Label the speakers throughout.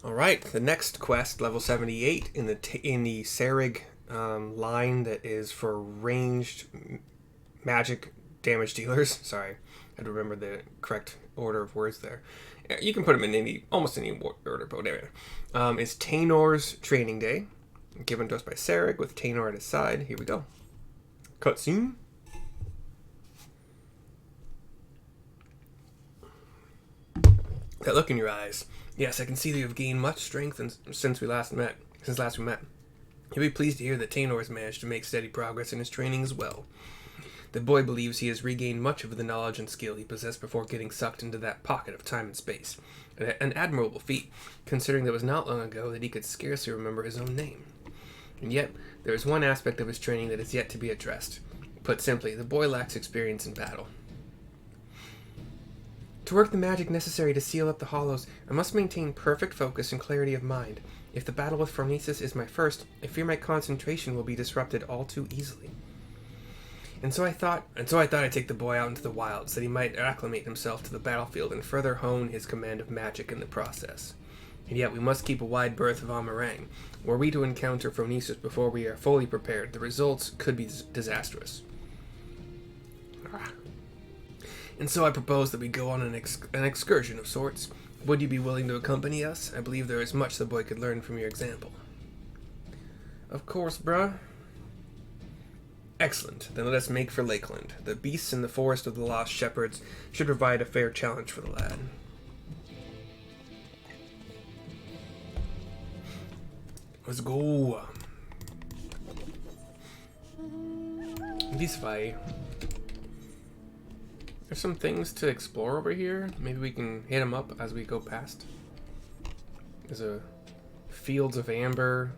Speaker 1: Alright, the next quest, level 78, in the Cerigg line that is for ranged magic damage dealers. Sorry, I had to remember the correct order of words there. You can put them in almost any order, but whatever. Is Taynor's Training Day, given to us by Cerigg with Taynor at his side. Here we go. Cutscene. That look in your eyes. Yes, I can see that you have gained much strength since last we met. You'll be pleased to hear that Taynor has managed to make steady progress in his training as well. The boy believes he has regained much of the knowledge and skill he possessed before getting sucked into that pocket of time and space. An admirable feat, considering that it was not long ago that he could scarcely remember his own name. And yet, there is one aspect of his training that is yet to be addressed. Put simply, the boy lacks experience in battle. To work the magic necessary to seal up the hollows, I must maintain perfect focus and clarity of mind. If the battle with Phronesis is my first, I fear my concentration will be disrupted all too easily. And so I thought I'd take the boy out into the wilds, that he might acclimate himself to the battlefield and further hone his command of magic in the process. And yet we must keep a wide berth of Amarang. Were we to encounter Phronesis before we are fully prepared, the results could be disastrous. And so I propose that we go on an excursion of sorts. Would you be willing to accompany us? I believe there is much the boy could learn from your example. Of course, bruh. Excellent. Then let us make for Lakeland. The beasts in the forest of the lost shepherds should provide a fair challenge for the lad. Let's go. This way. There's some things to explore over here. Maybe we can hit them up as we go past. There's a fields of amber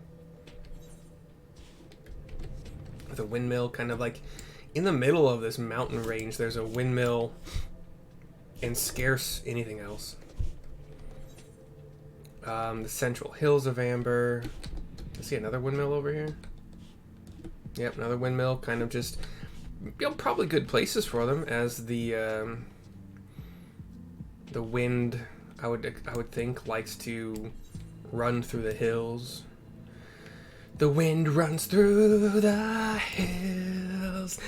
Speaker 1: with a windmill, kind of like in the middle of this mountain range. There's a windmill and scarce anything else. The central hills of amber. I see another windmill over here. Yep, another windmill. Kind of just, probably good places for them, as the wind, I would think, likes to run through the hills. The wind runs through the hills.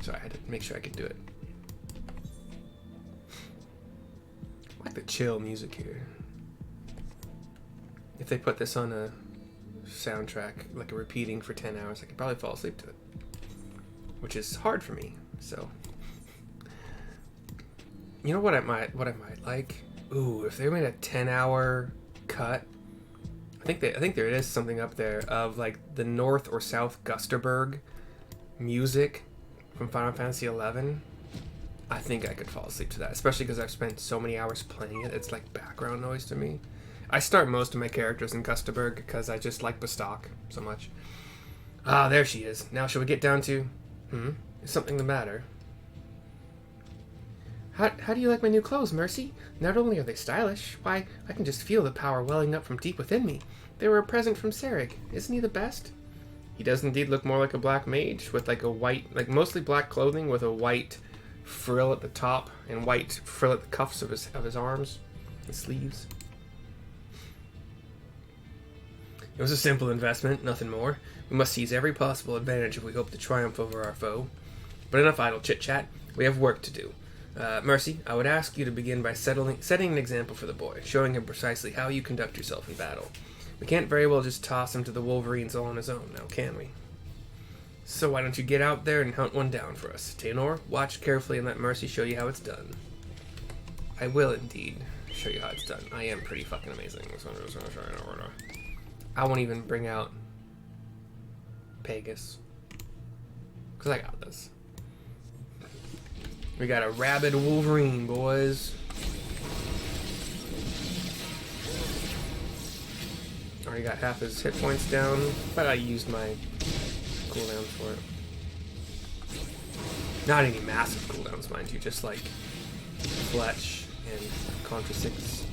Speaker 1: Sorry, I had to make sure I could do it. I like the chill music here. If they put this on a soundtrack, like a repeating for 10 hours, I could probably fall asleep to it, which is hard for me. So, you know what I might like? Ooh, if they made a 10-hour cut, I think there is something up there of like the North or South Gusterberg music from Final Fantasy XI. I think I could fall asleep to that, especially because I've spent so many hours playing it. It's like background noise to me. I start most of my characters in Gusterberg because I just like Bastok so much. Ah, there she is. Now, shall we get down to... Is something the matter? How do you like my new clothes, Mercy? Not only are they stylish, why, I can just feel the power welling up from deep within me. They were a present from Cerigg. Isn't he the best? He does indeed look more like a black mage, with like a white, like mostly black clothing with a white frill at the top and white frill at the cuffs of his arms and sleeves. It was a simple investment, nothing more. We must seize every possible advantage if we hope to triumph over our foe. But enough idle chit-chat. We have work to do. Mercy, I would ask you to begin by setting an example for the boy, showing him precisely how you conduct yourself in battle. We can't very well just toss him to the Wolverines all on his own, now can we? So why don't you get out there and hunt one down for us? Taynor, watch carefully and let Mercy show you how it's done. I will indeed show you how it's done. I am pretty fucking amazing. I won't even bring out Pegasus, because I got this. We got a rabid Wolverine, boys. Already got half his hit points down, but I used my cooldowns for it. Not any massive cooldowns, mind you, just like Fletch and Contra 6th?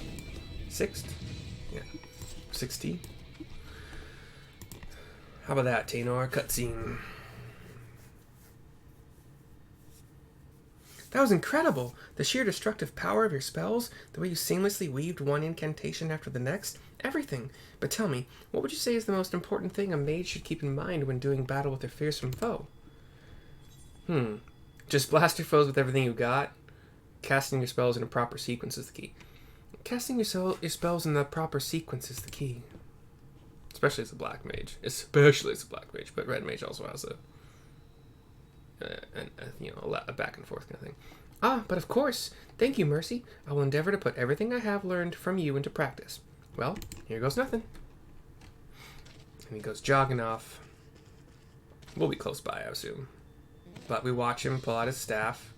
Speaker 1: Yeah. 60. How about that, Taynor? Cutscene. That was incredible! The sheer destructive power of your spells, the way you seamlessly weaved one incantation after the next, everything. But tell me, what would you say is the most important thing a mage should keep in mind when doing battle with their fearsome foe? Just blast your foes with everything you got. Casting your spells in a proper sequence is the key. Casting your spells in the proper sequence is the key. Especially as a black mage. But red mage also has a back and forth kind of thing. Ah, but of course. Thank you, Mercy. I will endeavor to put everything I have learned from you into practice. Well, here goes nothing. And he goes jogging off. We'll be close by, I assume. But we watch him pull out his staff.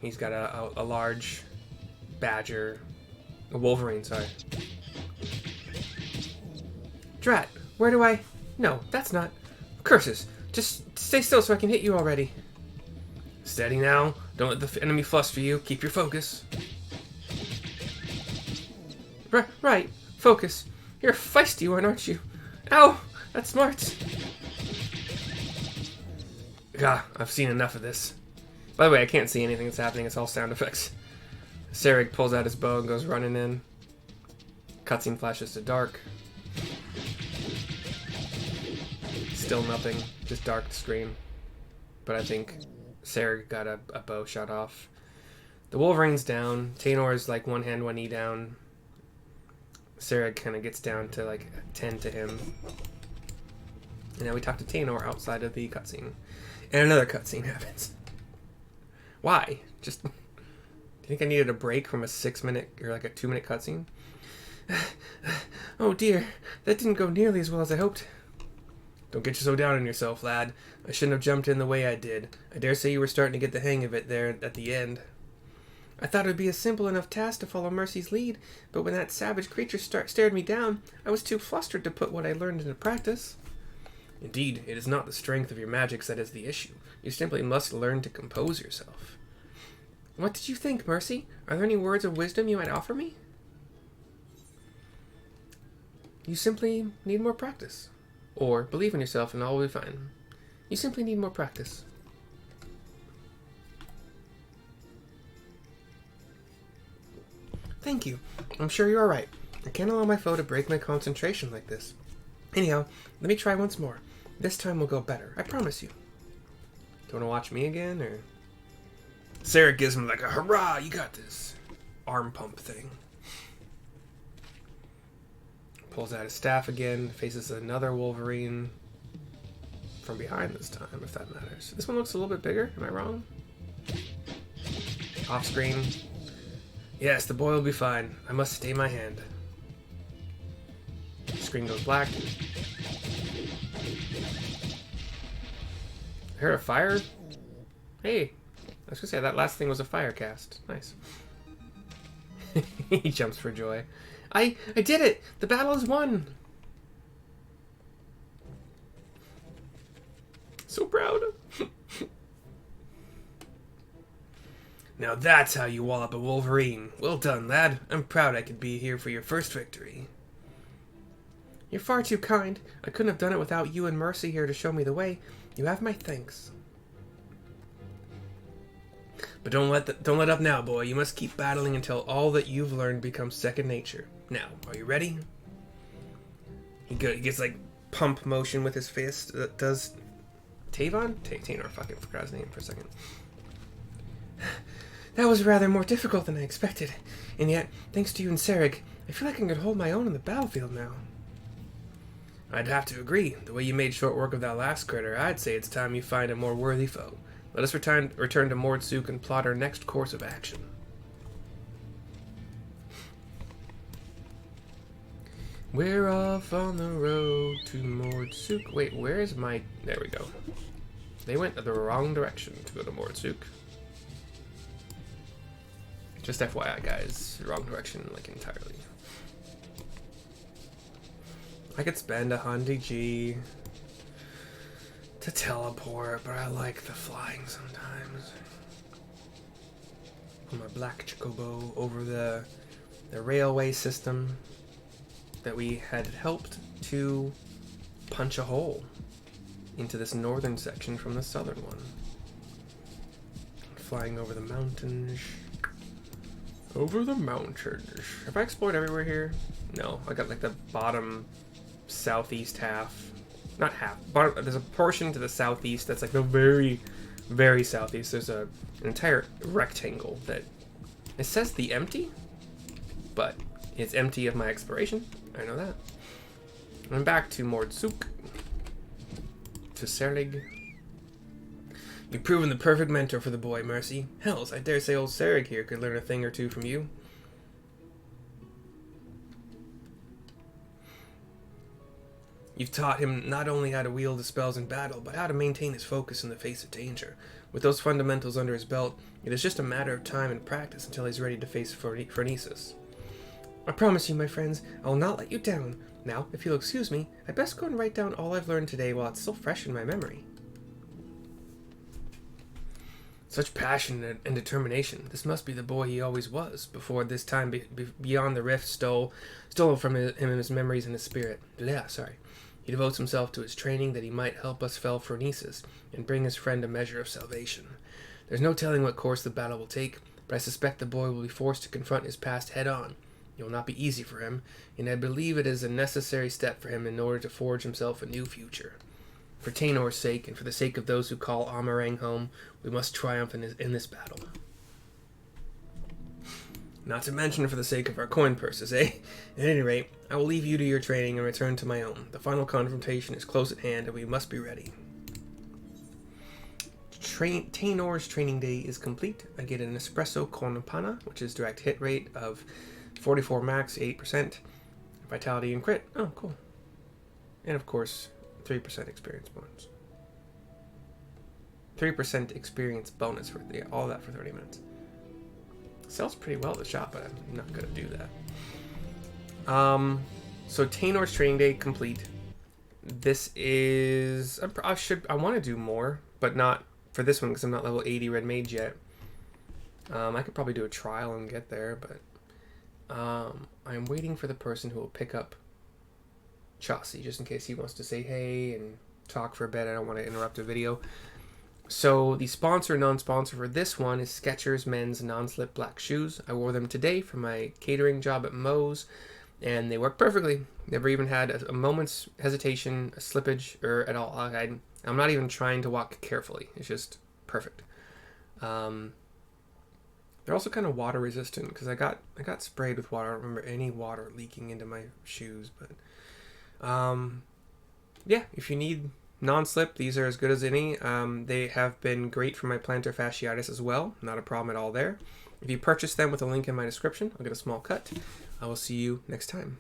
Speaker 1: He's got a large badger. A wolverine, sorry. Drat, where do I... No, that's not... Curses. Just stay still so I can hit you already. Steady now. Don't let the enemy fluster you. Keep your focus. Right. Focus. You're a feisty one, aren't you? Ow! That's smart. I've seen enough of this. By the way, I can't see anything that's happening. It's all sound effects. Cerigg pulls out his bow and goes running in. Cutscene flashes to dark. Still nothing. Just dark screen. But I think Cerigg got a bow shot off. The Wolverine's down. Taynor's like one hand, one knee down. Cerigg kind of gets down to like 10 to him. And now we talk to Taynor outside of the cutscene. And another cutscene happens. Why? Do you think I needed a break from a 6-minute or like a 2-minute cutscene? Oh dear, that didn't go nearly as well as I hoped. Don't get you so down on yourself, lad. I shouldn't have jumped in the way I did. I dare say you were starting to get the hang of it there at the end. I thought it would be a simple enough task to follow Mercy's lead, but when that savage creature stared me down, I was too flustered to put what I learned into practice. Indeed, it is not the strength of your magics that is the issue. You simply must learn to compose yourself. What did you think, Mercy? Are there any words of wisdom you might offer me? You simply need more practice. Or believe in yourself and all will be fine. You simply need more practice. Thank you. I'm sure you are right. I can't allow my foe to break my concentration like this. Anyhow, let me try once more. This time will go better. I promise you. Do you want to watch me again, or... Cerigg gives him like a hurrah, you got this. Arm pump thing. Pulls out his staff again, faces another Wolverine. From behind this time, if that matters. This one looks a little bit bigger, am I wrong? Off screen. Yes, the boy will be fine. I must stay my hand. Screen goes black. I heard a fire? Hey, I was gonna say that last thing was a fire cast. Nice. He jumps for joy. I did it! The battle is won! So proud. Now that's how you wallop a Wolverine. Well done, lad. I'm proud I could be here for your first victory. You're far too kind. I couldn't have done it without you and Mercy here to show me the way. You have my thanks. But don't let up now, boy. You must keep battling until all that you've learned becomes second nature. Now, are you ready? He gets like pump motion with his fist. Does Taynor? Fucking forgot his name for a second. That was rather more difficult than I expected. And yet, thanks to you and Cerigg, I feel like I can hold my own on the battlefield now. I'd have to agree. The way you made short work of that last critter, I'd say it's time you find a more worthy foe. Let us return to Mordsuk and plot our next course of action. We're off on the road to Mordsuk. Wait, where is my... There we go. They went the wrong direction to go to Mordsuk. Just FYI, guys. Wrong direction, like, entirely. I could spend 100 G to teleport, but I like the flying sometimes. Put my black chocobo over the railway system that we had helped to punch a hole into this northern section from the southern one. flying over the mountains. Over the mountains. Have I explored everywhere here? No, I got like the bottom southeast half. Not half. Bottom, there's a portion to the southeast that's like the very, very southeast. There's an entire rectangle that it says the empty, but it's empty of my exploration. I know that. I'm back to Mordsuk. To Cerigg. You've proven the perfect mentor for the boy, Mercy. Hells, I dare say old Cerigg here could learn a thing or two from you. You've taught him not only how to wield the spells in battle, but how to maintain his focus in the face of danger. With those fundamentals under his belt, it is just a matter of time and practice until he's ready to face Phronesis. I promise you, my friends, I will not let you down. Now, if you'll excuse me, I'd best go and write down all I've learned today while it's still fresh in my memory. Such passion and determination. This must be the boy he always was, before this time beyond the rift stole from him his memories and his spirit. He devotes himself to his training that he might help us fell Phronesis and bring his friend a measure of salvation. There's no telling what course the battle will take, but I suspect the boy will be forced to confront his past head-on. It will not be easy for him, and I believe it is a necessary step for him in order to forge himself a new future. For Taynor's sake, and for the sake of those who call Amarang home, we must triumph in this battle. Not to mention for the sake of our coin purses, eh? At any rate, I will leave you to your training and return to my own. The final confrontation is close at hand, and we must be ready. Taynor's training day is complete. I get an espresso con panna, which is direct hit rate of 44 max, 8%. Vitality and crit. Oh, cool. And of course, 3% experience bonus. 3% experience bonus for all that for 30 minutes. Sells pretty well at the shop, but I'm not gonna do that. So Taynor's training day complete. This is I want to do more, but not for this one because I'm not level 80 red mage yet. I could probably do a trial and get there, but I'm waiting for the person who will pick up Chaucy, just in case he wants to say hey and talk for a bit. I don't want to interrupt a video. So the sponsor and non-sponsor for this one is Skechers men's non-slip black shoes. I wore them today for my catering job at Moe's, and they work perfectly. Never even had a moment's hesitation, a slippage, or at all. I'm not even trying to walk carefully. It's just perfect. They're also kind of water resistant because I got sprayed with water. I don't remember any water leaking into my shoes, but yeah, if you need non-slip, these are as good as any. They have been great for my plantar fasciitis as well. Not a problem at all there. If you purchase them with a link in my description, I'll get a small cut. I will see you next time.